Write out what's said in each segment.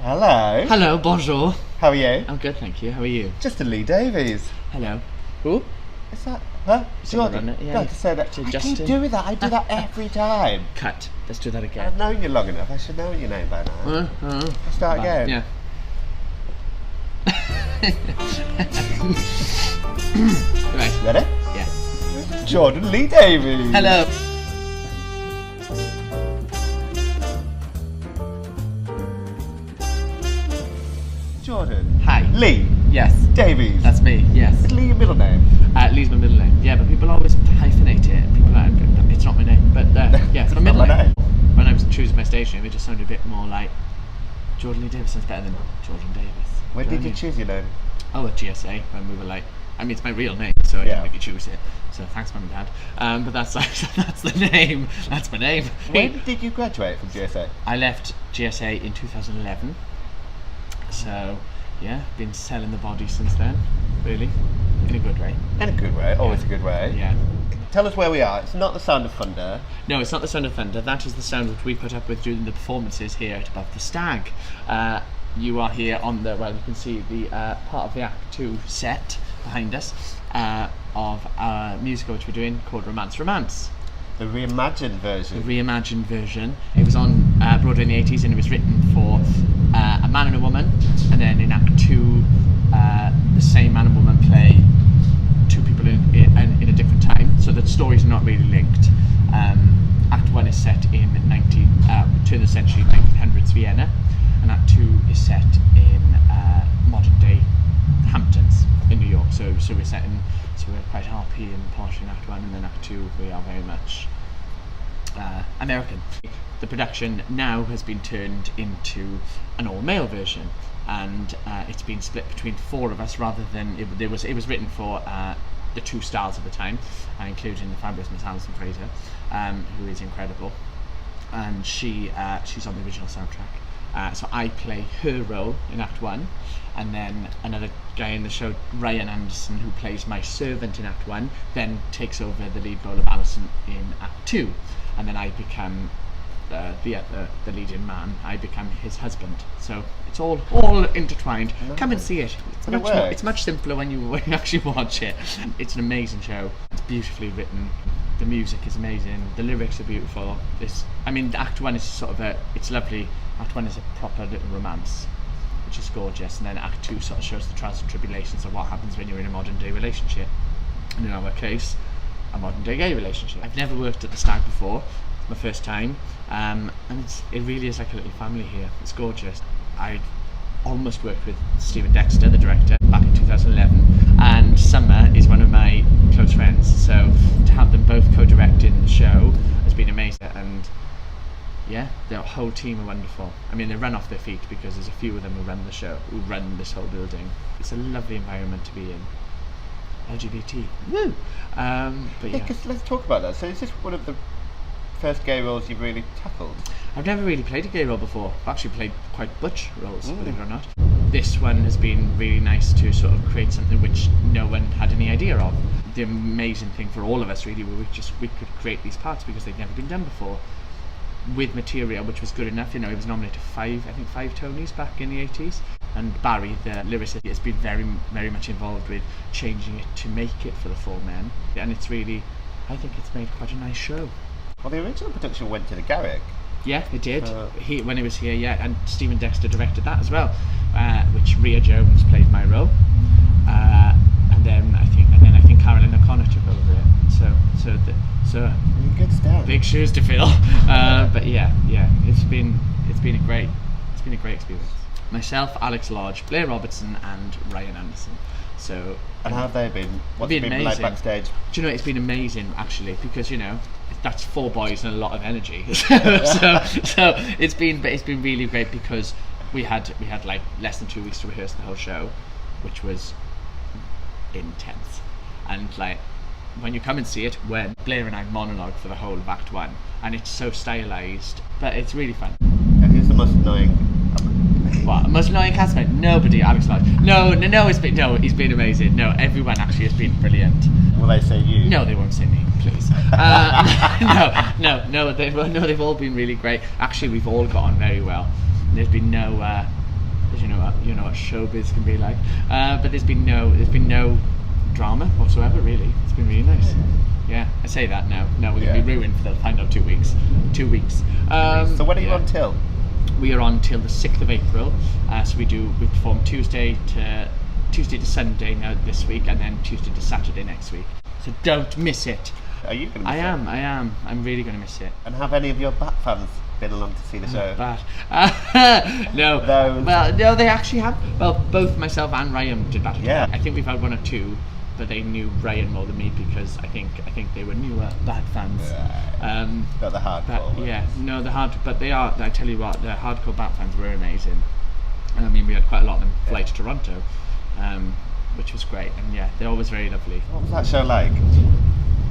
Hello. Hello, bonjour. How are you? I'm good, thank you. How are you? Just a Lee Davies. Hello. Who? Is that? Huh? Jordan. Yeah. God, to say that. I Justin. keep doing that. I do that every time. Cut. Let's do that again. I've known you long enough. I should know your name by now. Let's start again. Yeah. Right. Ready? Yeah. Jordan Lee Davies. Hello. Jordan. Hi. Lee Yes. Davies. That's me. Yes. Is Lee your middle name? Lee's my middle name. Yeah, but people always hyphenate it. People are, it's not my name, but yeah, it's my middle Not my name. When I was choosing my stage name, it just sounded a bit more like Jordan Lee Davies sounds better than Jordan Davis. When did you choose your name? Oh, at GSA, when we were like, I mean, it's my real name, so I didn't really choose it. So thanks, Mum and Dad. But that's that's the name. That's my name. When did you graduate from GSA? I left GSA in 2011. So yeah, been selling the body since then. Really, in a good way. In a good way. Always a good way. Yeah. Tell us where we are. It's not the Sound of Thunder. No, it's not the Sound of Thunder. That is the sound which we put up with during the performances here at Above the Stag. You are here on the, well, you can see the part of the Act 2 set behind us of our musical which we're doing called Romance Romance. The reimagined version. The reimagined version. It was on Broadway in the 80s and it was written for a man and a woman, and then in Act 2 the same man and woman play two people in a different time, so the stories are not really linked. Act 1 is set in turn of the century 1900s Vienna, and Act 2 is set in modern day Hamptons in New York. So we're quite RP and posh in Act 1, and then Act 2 we are very much American. The production now has been turned into an all-male version, and it's been split between four of us rather than it was written for the two stars at the time, including the fabulous Miss Alison Fraser, who is incredible, and she's on the original soundtrack. So I play her role in Act 1, and then another guy in the show, Ryan Anderson, who plays my servant in Act 1, then takes over the lead role of Alison in Act 2, and then I become the leading man. I become his husband. So it's all intertwined. No. Come and see it. It's much simpler when you actually watch it. It's an amazing show. It's beautifully written. The music is amazing. The lyrics are beautiful. Act 1 is it's lovely. Act 1 is a proper little romance, which is gorgeous, and then Act 2 sort of shows the trials and tribulations of what happens when you're in a modern day relationship. And in our case, a modern day gay relationship. I've never worked at the Stag before. It's my first time, and it really is like a little family here. It's gorgeous. I almost worked with Dexter, the director, back in 2011, and Summer is one of my close friends, so to have them both co-directing the show has been amazing. And yeah, the whole team are wonderful. I mean, they run off their feet because there's a few of them who run the show, who run this whole building. It's a lovely environment to be in. LGBT. Woo! But yeah. Let's talk about that. So is this one of the first gay roles you've really tackled? I've never really played a gay role before. I've actually played quite butch roles, believe it or not. This one has been really nice to sort of create something which no one had any idea of. The amazing thing for all of us really, we could create these parts because they'd never been done before, with material which was good enough. You know, it was nominated for five Tonys back in the 80s. And Barry, the lyricist, has been very, very much involved with changing it to make it for the full men. And it's really, I think it's made quite a nice show. Well, the original production went to the Garrick. Yeah, it did. When he was here, yeah, and Dexter directed that as well, which Rhea Jones played my role, and then I think Carolyn O'Connor took over it. So good stuff. Big shoes to fill, but yeah, it's been a great experience. Myself, Alex Lodge, Blair Robertson, and Ryan Anderson. So. And how have they been? What's it been like backstage? Do you know, it's been amazing actually, because you know that's four boys and a lot of energy. so it's been really great, because we had like less than 2 weeks to rehearse the whole show, which was intense. And like when you come and see it, when Blair and I monologue for the whole of Act 1, and it's so stylized, but it's really fun. And who's the most annoying? What, most annoying castmate? Nobody. Alex Lodge. No, he's been amazing. No, everyone actually has been brilliant. Will they say you? No, they won't say me, please. No, they've all been really great. Actually, we've all got on very well. There's been no because you know what showbiz can be like. But there's been no drama whatsoever, really. It's been really nice. Yeah, I say that now. Now we're going to be ruined for the final 2 weeks. 2 weeks. So when are you on till? We are on till the 6th of April. So we perform Tuesday to Sunday now this week, and then Tuesday to Saturday next week. So don't miss it. Are you going to miss it? I am. I'm really going to miss it. And have any of your Bat fans been along to see the show? Bad. No. Well, no, they actually have. Well, both myself and Ryan did Bat. Yeah. I think we've had 1 or 2, but they knew Ryan more than me because I think they were newer Bat fans. Not the hardcore ones. Yeah, no, but they are. I tell you what, the hardcore Bat fans were amazing. I mean, we had quite a lot of them fly to Toronto, which was great. And yeah, they're always very lovely. What was that show like?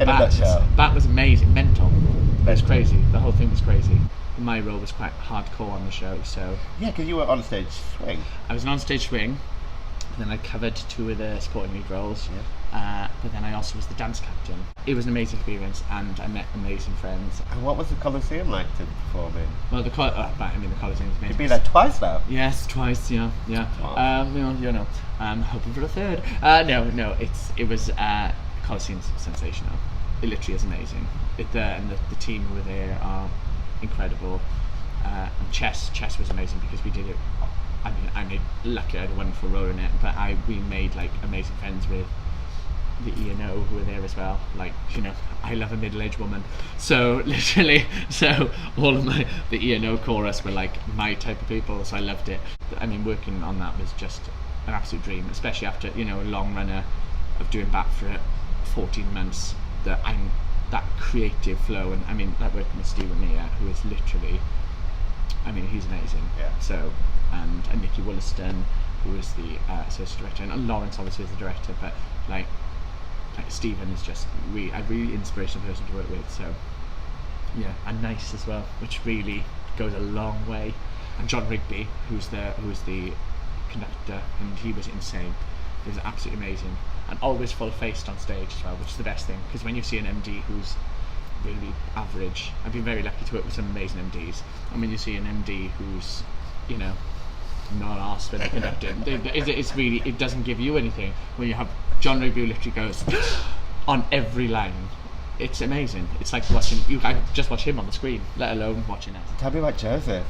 In a nutshell. Bat was amazing, mental. It was crazy. The whole thing was crazy. My role was quite hardcore on the show, so. Yeah, because you were on stage swing. I was an on-stage swing. Then I covered 2 of the supporting lead roles. Yeah. But then I also was the dance captain. It was an amazing experience, and I met amazing friends. And what was the Coliseum like to perform in? Well, the Coliseum is amazing. You've been there twice now. Yes, twice. Yeah. Wow. I'm hoping for a third. No. It was Coliseum's sensational. It literally is amazing. And the team who were there are incredible. And chess was amazing because we did it. I mean, I had a wonderful role in it, but we made like amazing friends with the E&O who were there as well. Like, I love a middle-aged woman, so literally, all of the E&O chorus were like my type of people, so I loved it. I mean, working on that was just an absolute dream, especially after a long run of doing Bat for 14 months. That creative flow, and I mean, like working with Stephen Mear, who is literally, I mean, he's amazing. Yeah. So. And Nikki Wollaston, who is the associate director, and Lawrence obviously is the director, but like Stephen is just a really inspirational person to work with. So yeah, and nice as well, which really goes a long way. And John Rigby, who's the conductor, and he was insane. He was absolutely amazing, and always full-faced on stage as well, which is the best thing, because when you see an MD who's really average, I've been very lucky to work with some amazing MDs, and when you see an MD who's not asked when they conduct it. It's really, it doesn't give you anything. When you have John Rigby who literally goes on every line, it's amazing. It's like watching, I just watch him on the screen, let alone watching it. Tell me about Joseph.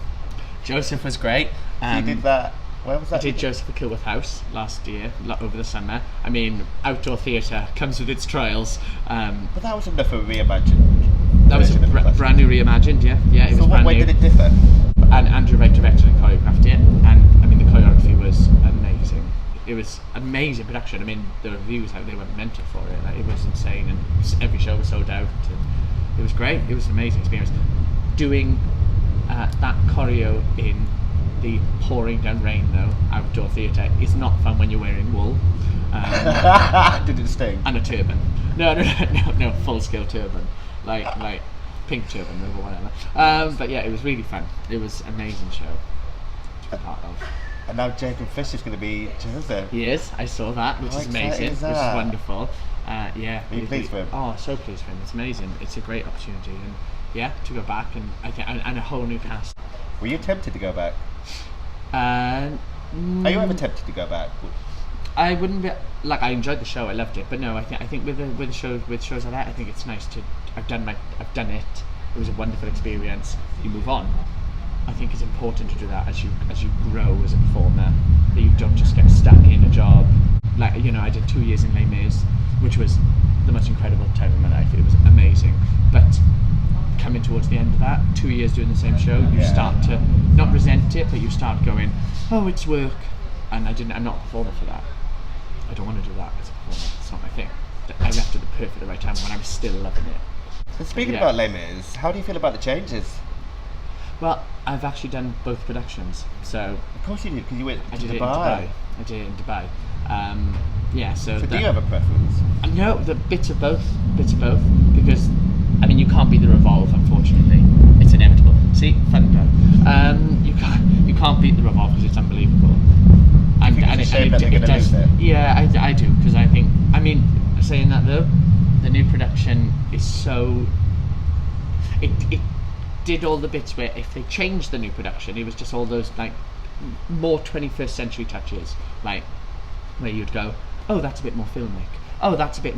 Joseph was great. You did that, where was that? I did Joseph at Kilworth House last year, over the summer. I mean, outdoor theatre comes with its trials. But that was enough of a reimagined. That was a brand new reimagined, yeah. It was what brand way new. did it differ? And Andrew Wright directed and choreographed it, and I mean the choreography was amazing. It was amazing production. I mean the reviews, like, they went mental for it. Like, it was insane, and every show was sold out. And it was great. It was an amazing experience. Doing that choreo in the pouring down rain, though, outdoor theatre, is not fun when you're wearing wool. Did it sting? And a turban. No, full scale turban, like pink turban or whatever. But yeah, it was really fun. It was an amazing show to be part of. And now Jacob Fish is going to be Joseph. He is. I saw that, which is amazing. Which is wonderful. Yeah. Are you pleased for him? Oh, so pleased for him. It's amazing. It's a great opportunity, and yeah, to go back and I think and a whole new cast. Were you tempted to go back? Are you ever tempted to go back? I wouldn't be like, I enjoyed the show. I loved it, but no, I think with shows like that, I think it's nice to. I've done it. It was a wonderful experience. You move on. I think it's important to do that as you grow as a performer. That you don't just get stuck in a job. Like, I did 2 years in Les Mis, which was the most incredible time of my life. It was amazing. But coming towards the end of that, 2 years doing the same show, you start to not resent it, but you start going, oh, it's work. And I'm not a performer for that. I don't want to do that as a performer. It's not my thing. I left at the right time when I was still loving it. So speaking about Les Mis, how do you feel about the changes? Well, I've actually done both productions, so. Of course you did, because you went to Dubai. I did it in Dubai. So do you have a preference? No, the bits of both, because I mean you can't beat the Revolve, unfortunately. It's inevitable. See, thunder. You can't beat the Revolve because it's unbelievable. And it's a shame that they're going to lose it. Yeah, I do, because I think. I mean, saying that though, the new production is so. It did all the bits where if they changed the new production, it was just all those like more 21st century touches, like where you'd go, oh, that's a bit more filmic. Oh, that's a bit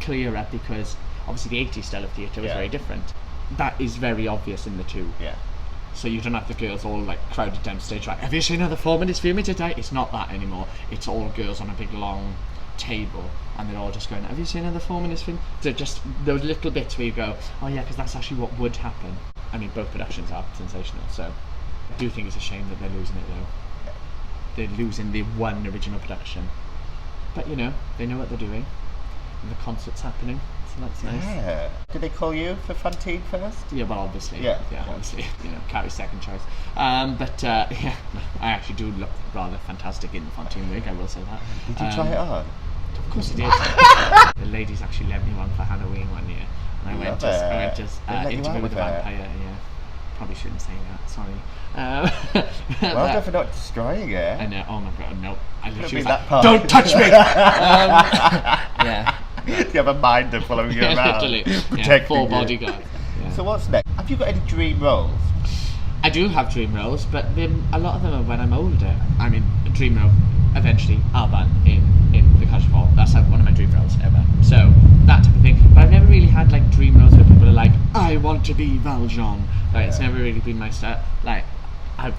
clearer, because obviously the 80s style of theatre was very different. That is very obvious in the two. Yeah. So you don't have the girls all like crowded down stage like, have you seen how the 4 minutes filming today? It's not that anymore. It's all girls on a big long table, and they're all just going, have you seen how the 4 minutes film? So just those little bits where you go, oh yeah, because that's actually what would happen. I mean, both productions are sensational, so I do think it's a shame that they're losing it though. They're losing the one original production. But you know, they know what they're doing. And the concert's happening. So that's nice. Yeah. Did they call you for Fantine first? Yeah, well, obviously. Yeah. Obviously. You know, Carrie's second choice. Yeah, I actually do look rather fantastic in the Fantine wig, I will say that. Did you try it on? Of course I did. The ladies actually let me one for Halloween one year. And I went as Interview with a Vampire, yeah. Probably shouldn't say that, sorry. Well done for not destroying it. I know, oh my god, no. I literally was that like, part. don't touch me! Yeah. You have a minder following you around. Literally. Protecting full you. bodyguard. Yeah. So what's next? Have you got any dream roles? I do have dream roles, but a lot of them are when I'm older. I mean, a dream role, eventually, Alban in The Casual Fall. That's one of my dream roles ever. So, that type of thing. But I've never really had like dream roles where people are like, I want to be Valjean. Like, it's never really been my style. Like, I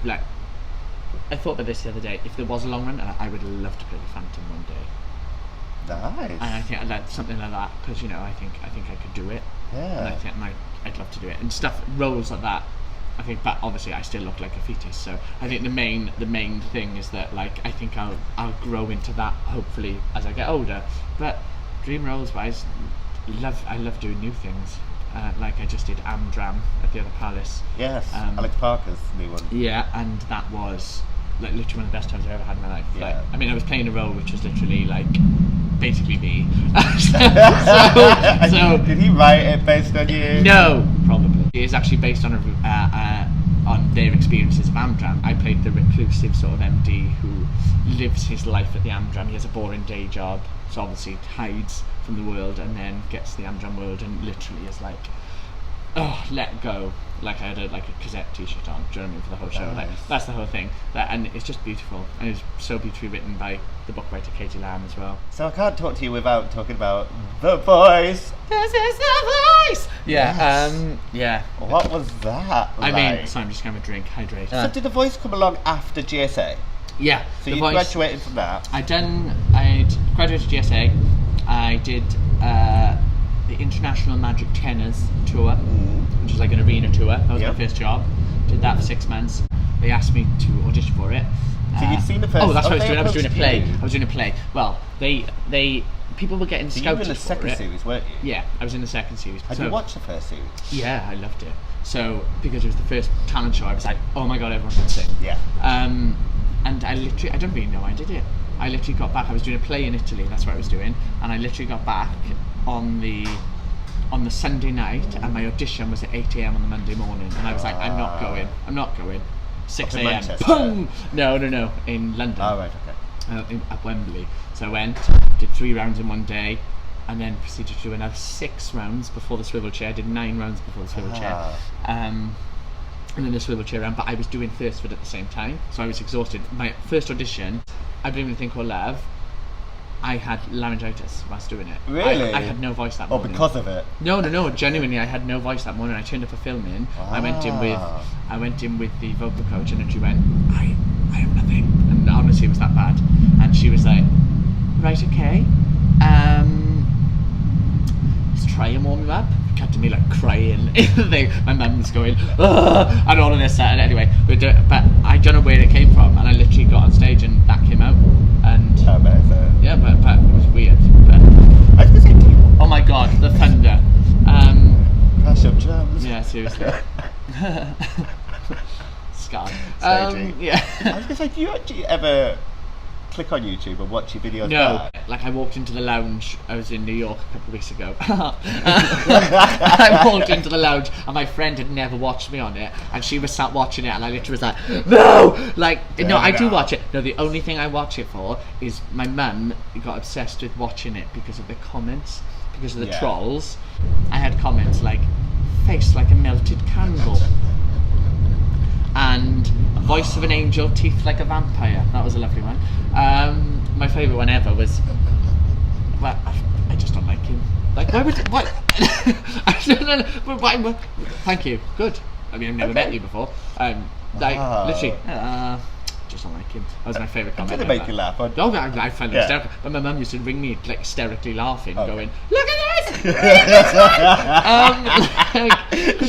thought about this the other day. If there was a long run, I would love to play the Phantom one day. Nice. And I think I'd like something like that, because you know, I think I could do it. Yeah. And I think I'd love to do it, and roles like that. I think, but obviously I still look like a fetus, so I think the main thing is that like I think I'll grow into that hopefully as I get older. But dream roles wise, I love doing new things. Like I just did Amdram at the other Palace. Yes, Alex Parker's new one. Yeah, and that was like literally one of the best times I've ever had in my life. Yeah. Like, I mean, I was playing a role which was literally like basically me. so did he write it based on you? No, probably. It is actually based on on their experiences of Amdram. I played the reclusive sort of MD who lives his life at the Amdram. He has a boring day job, so obviously hides from the world and then gets to the Amdram world and literally is like, oh, let go. Like I had a cassette t-shirt on, do you know what I mean, for the whole show. Nice. Like that's the whole thing. And it's just beautiful. And it's so beautifully written by the book writer Katie Lamb as well. So I can't talk to you without talking about The Voice. This is the voice! Yeah, Yes. Yeah. What was that I like? mean, sorry, I'm just going to drink, hydrate. So did The Voice come along after GSA? Yeah. So The you Voice, graduated from that? I'd graduated GSA. I did the International Magic Tenors tour, which is like an arena tour. That was my first job. Did that for 6 months. They asked me to audition for it. So you'd seen the first... Oh, that's what I was doing. I was they doing a play. approached you? I was doing a play. Well, people were getting So you were scouted in the for second it. series, weren't you? Yeah, I was in the second series. Had you watched the first series? Yeah, I loved it. So because it was the first talent show, I was like, oh my god, everyone can sing. Yeah. And I don't really know I did it. I literally got back. I was doing a play in Italy. That's what I was doing, and I literally got back on the Sunday night, and my audition was at 8 a.m. on the Monday morning, and I was like, I'm not going. 6 Up in a.m. Manchester? Boom! No, in London. Oh, right, okay. At Wembley. So I went, did 3 rounds in one day, and then proceeded to do another 6 rounds before the swivel chair. Did 9 rounds before the swivel chair. And then the swivel chair round, but I was doing Thirsford at the same time, so I was exhausted. My first audition, I believe in a thing called Love. I had laryngitis whilst doing it. Really? I had no voice that Oh, morning. because of it? No, genuinely, I had no voice that morning. I turned up for filming. I went in with the vocal coach, and then she went, I have nothing. And honestly, it was that bad. And she was like, right, okay. Let's try and warm him up. Cut to me like crying. My mum's going, ugh, and all of this. And anyway, but I don't know where it came from. And I literally got on stage, and that came out. And yeah, but it was weird. But I was going to say, oh my god, the thunder. crash of drums. Yeah, seriously. Scarred. Staging. Yeah. I was going to say, do you actually ever click on YouTube and watch your videos No, back? like I walked into the lounge. I was in New York a couple of weeks ago. I walked into the lounge, and my friend had never watched me on it, and she was sat watching it, and I literally was like, no, like no, I do watch it. No, the only thing I watch it for is my mum got obsessed with watching it because of the comments, because of the trolls. I had comments like, face like a melted candle. and voice of an angel, teeth like a vampire. That was a lovely one. My favourite one ever was, well, I just don't like him. Like, why would, why? I don't know, but why, thank you, good. I mean, I've never met you before. Literally, just don't like him. That was my favourite comment. Did it make you laugh? I found it hysterical. But my mum used to ring me like hysterically laughing, going, "Look at this!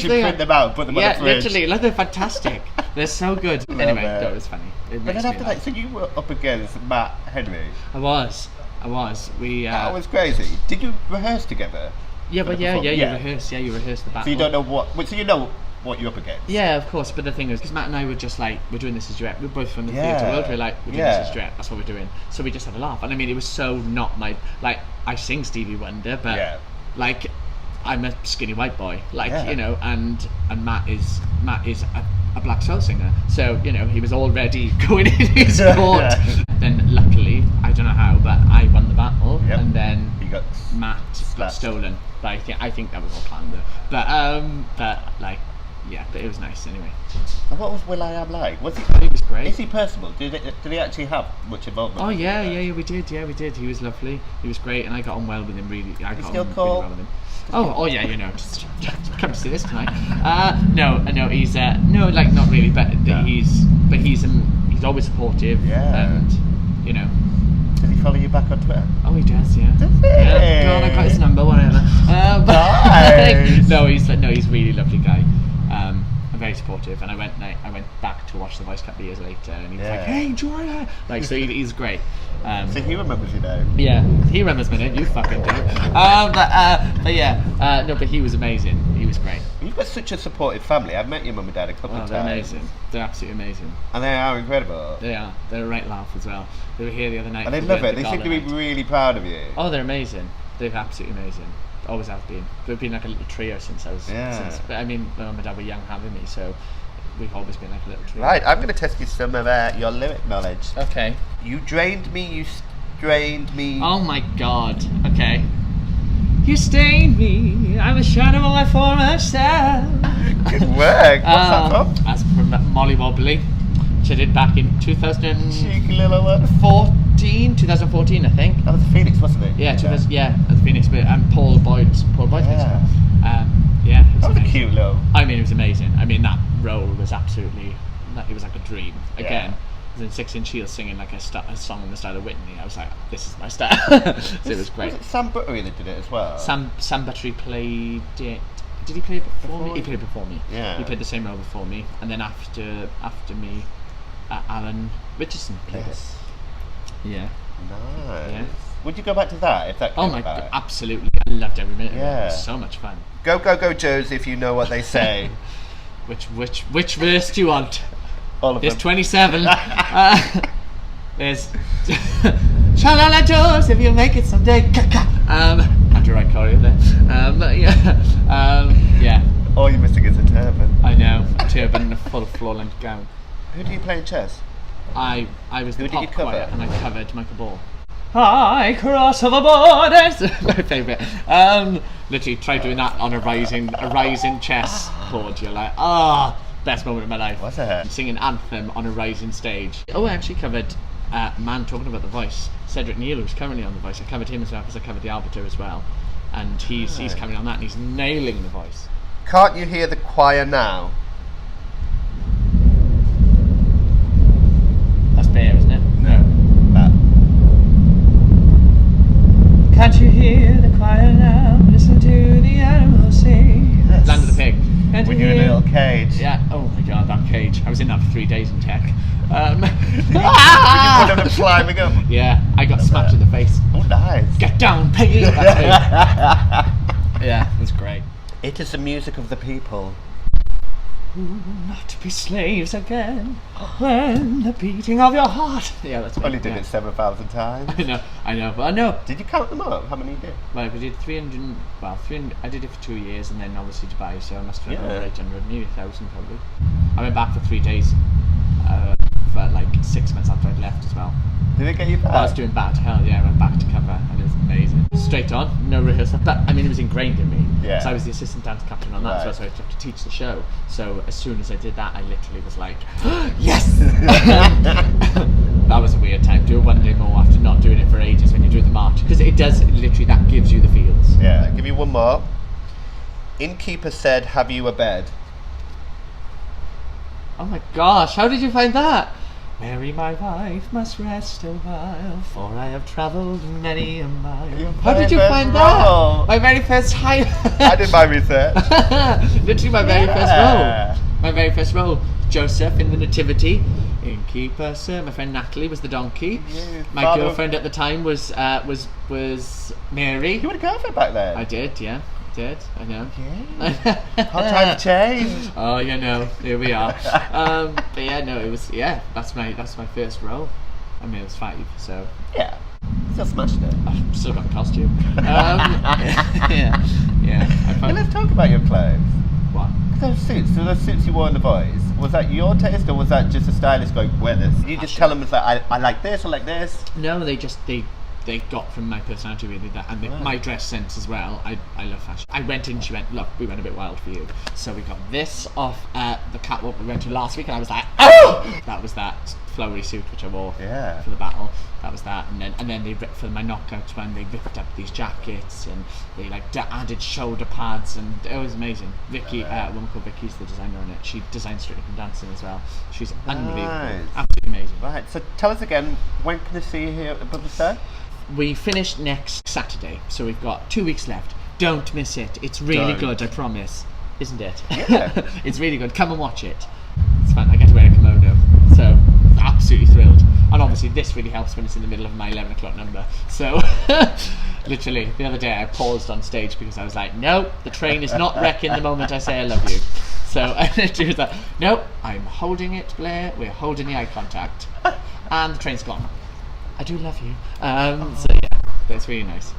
She print them out, put them on the fridge. Literally, like they're fantastic. They're so good. Anyway, that was funny. But then after that, so you were up against Matt Henry. I was. We. That was crazy. Did you rehearse together? Yeah, but you rehearse. Yeah, you rehearse the battle. So you don't know what. So you know what you're up against. Yeah, of course. But the thing is, because Matt and I were just like, we're doing this as duet. We're both from the theatre world. We're like, we're doing this as duet. That's what we're doing. So we just had a laugh. And I mean, it was so not my like. I sing Stevie Wonder, but like, I'm a skinny white boy. Like you know, and Matt is a black soul singer. So you know, he was already going in his court. Then luckily, I don't know how, but I won the battle, and then Matt got stolen. But I think that was all planned though. But like. Yeah, but it was nice anyway. And what was Will I Am like? Was he? He was great. Is he personable? Did he actually have much involvement? Oh yeah, we did. Yeah, we did. He was lovely. He was great, and I got on well with him. Really, I got on really well with him. Oh yeah, you know, just come to see this tonight. No, he's no, like not really, but he's always supportive. Yeah. And you know. Does he follow you back on Twitter? Oh, he does. Yeah. Does he? Yeah. God, I got his number. Whatever. Nice. No, he's a really lovely guy. Very supportive, and I went back to watch the Voice a couple of years later, and he was like, "Hey, Joy!" Like, so he's great. So he remembers your name. Yeah, he remembers my name. You fucking don't. But he was amazing. He was great. You've got such a supportive family. I've met your mum and dad a couple of times. They're amazing. They're absolutely amazing. And they are incredible. They are. They're a right laugh as well. They were here the other night. And they love it. They seem to be really proud of you. Oh, they're amazing. They're absolutely amazing. Always have been. We've been like a little trio since I was. Yeah. But I mean, my mum and dad were young having me, so we've always been like a little trio. Right, I'm going to test you some of your lyric knowledge. Okay. You drained me. You strained me. Oh my God. Okay. You stained me. I'm a shadow of my former self. Good work. What's that from? That's from Molly Wobbly, which I did back in 2014, I think. That was Phoenix, wasn't it? Yeah, 2000. Yeah, that's Phoenix. But Paul Boyd's. Yeah. That was a cute little. I mean, it was amazing. I mean, that role was absolutely. It was like a dream. Again, I was in 6-inch heels singing like a song in the style of Whitney. I was like, this is my style. So it was great. Was it Sam Buttery that did it as well? Sam Buttery played it. Did he play it before me? He played it before me. Yeah. He played the same role before me, and then after me, Alan Richardson played it. Yeah. Nice. Yeah. Would you go back to that if that came back? God, absolutely. I loved every minute of it. It was so much fun. Go, Joes, if you know what they say. Which verse do you want? All of There's them. 27. There's Shalala Joes if you make it someday. After Wright choreo there. Yeah. All you're missing is a turban. I know. A turban and a full floor-length gown. Who do you play in chess? I was the pop choir, and I covered Michael Ball. I cross over borders. My favourite. Literally tried doing that on a rising chess chord. You're like, best moment of my life. What's that? Singing Anthem on a rising stage. Oh, I actually covered Man Talking About the Voice. Cedric Neal, who's currently on the Voice. I covered him as well because I covered the Arbiter as well, and he's coming on that and he's nailing the voice. Can't you hear the choir now? That's Blair, isn't it? No. That. Can't you hear the choir now? Listen to the animals sing. Yes. Land of the Pig. When you're in a little cage. Yeah. Oh my God, that cage. I was in that for 3 days in tech. Were you one of them climbing up? Yeah, I got smacked in the face. Oh, nice. Get down, piggy. That's me. Yeah, it was great. It is the music of the people. Not to be slaves again when the beating of your heart. Yeah, that's me. Only did it 7,000 times. I know, but I know. Did you count them up? How many you did? Well, we did 300. Well, 300. I did it for 2 years, and then obviously Dubai, so I must have done over 800, maybe 1,000 probably. I went back for 3 days, for like 6 months after I'd left as well. Did it get you back? I was doing bad. Hell yeah, I went back to cover, and it was amazing. straight on, no rehearsal. But I mean, it was ingrained in me. Yeah. So I was the assistant dance captain on that, Right. so I used to have to teach the show. So as soon as I did that, I literally was like, yes! That was a weird time. Do it one day more after not doing it for ages when you're doing the march. Because it does, literally, that gives you the feels. Yeah, give you one more. Innkeeper said, have you a bed? Oh my gosh, how did you find that? Mary, my wife, must rest a while, for I have travelled many a mile. Your How did you very find first role. that? My very first time. I did my research. Literally my very first Yeah. role. My very first role. Joseph in the Nativity. Innkeeper, sir. My friend Natalie was the donkey. You My father- girlfriend at the time was Mary. You had a girlfriend back then? I did, yeah. Did, I know. Yeah. Hard time to change. Oh, you know, here we are. But yeah, no, it was, yeah, that's my first role. I mean, it was 5, so Yeah. Still smashed it. I've still got a costume. Yeah. I Well, found, let's talk about your clothes. what? Those suits you wore in The Boys, was that your taste or was that just a stylist going, wear this? You just tell them, it's like, I like this, I like this? No, they got from my personality really that, and my dress sense as well. I love fashion. I went in, she went, look, we went a bit wild for you. So we got this off the catwalk we went to last week, and I was like, oh! That was that flowery suit which I wore Yeah. for the battle. That was that, and then they ripped for my knockouts when they ripped up these jackets and they like added shoulder pads, and it was amazing. Vicky, a woman called Vicky's the designer on it. She designed Strictly from Dancing as well. She's unbelievable, Nice. absolutely amazing. Right, so tell us again, when can I see you here at the Buttery Stag? We finish next Saturday, so we've got 2 weeks left. Don't miss it. It's really Don't. good, I promise. Isn't it? Yeah. It's really good. Come and watch it. It's fun. I get to wear a kimono, so absolutely thrilled. And obviously this really helps when it's in the middle of my 11 o'clock number. So literally, the other day I paused on stage because I was like, no, the train is not wrecking the moment I say I love you. So I literally was like, no, I'm holding it, Blair. We're holding the eye contact. And the train's gone. I do love you. So yeah, that's really nice.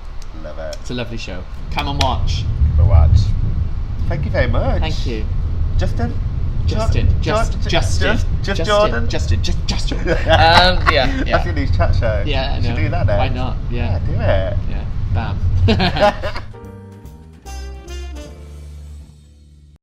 Love it. It's a lovely show. Come and watch. Go watch. Thank you very much. Thank you. Justin? Justin. Just Justin. Jordan? Just Jordan. Yeah. That's your new chat show. Yeah, I You should know. do that now. Why not? Yeah. Yeah, do it. Yeah. Bam.